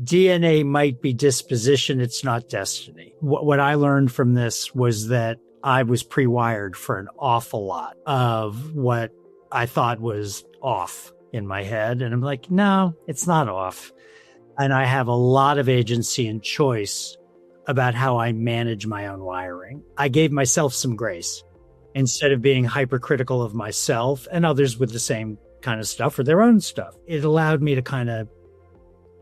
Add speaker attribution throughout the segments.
Speaker 1: DNA might be disposition. It's not destiny. What I learned from this was that I was pre-wired for an awful lot of what I thought was off in my head. And I'm like, no, it's not off. And I have a lot of agency and choice about how I manage my own wiring. I gave myself some grace instead of being hypercritical of myself and others with the same kind of stuff or their own stuff. It allowed me to kind of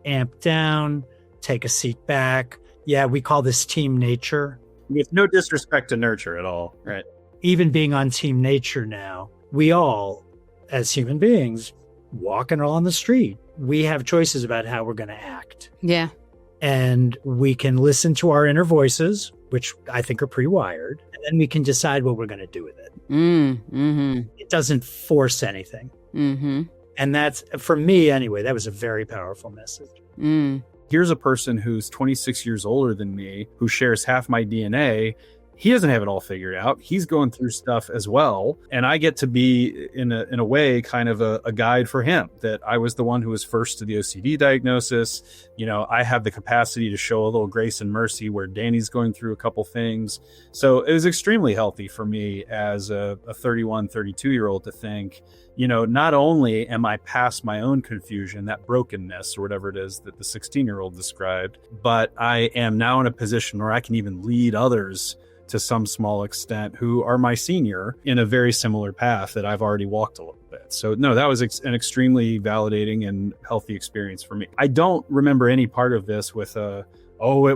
Speaker 1: amp down, take a seat back. Yeah, we call this team nature.
Speaker 2: With no disrespect to nurture at all, right?
Speaker 1: Even being on team nature now, we all, as human beings, walking along the street, we have choices about how we're going to act.
Speaker 3: Yeah.
Speaker 1: And we can listen to our inner voices, which I think are pre-wired, and then we can decide what we're going to do with it.
Speaker 3: Mm-hmm.
Speaker 1: It doesn't force anything.
Speaker 3: Mm-hmm.
Speaker 1: And that's, for me anyway, that was a very powerful message.
Speaker 3: Mm.
Speaker 2: Here's a person who's 26 years older than me, who shares half my DNA. He doesn't have it all figured out. He's going through stuff as well. And I get to be, in a way, kind of a guide for him, that I was the one who was first to the OCD diagnosis. You know, I have the capacity to show a little grace and mercy where Danny's going through a couple things. So it was extremely healthy for me as a 31, 32-year-old to think, you know, not only am I past my own confusion, that brokenness or whatever it is that the 16-year-old described, but I am now in a position where I can even lead others to some small extent who are my senior in a very similar path that I've already walked a little bit. So no, that was an extremely validating and healthy experience for me. I don't remember any part of this with it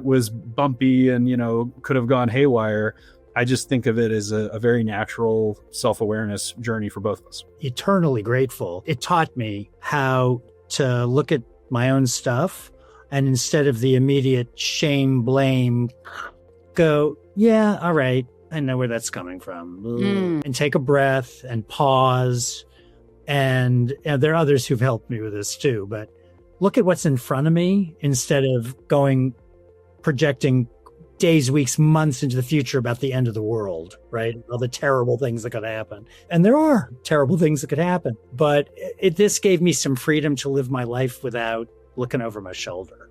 Speaker 2: was bumpy and, you know, could have gone haywire. I just think of it as a very natural self-awareness journey for both of us.
Speaker 1: Eternally grateful. It taught me how to look at my own stuff and instead of the immediate shame, blame, go, yeah, all right, I know where that's coming from. And take a breath and pause. And there are others who've helped me with this too, but look at what's in front of me instead of projecting days, weeks, months into the future about the end of the world, right? All the terrible things that could happen. And there are terrible things that could happen, but this gave me some freedom to live my life without looking over my shoulder.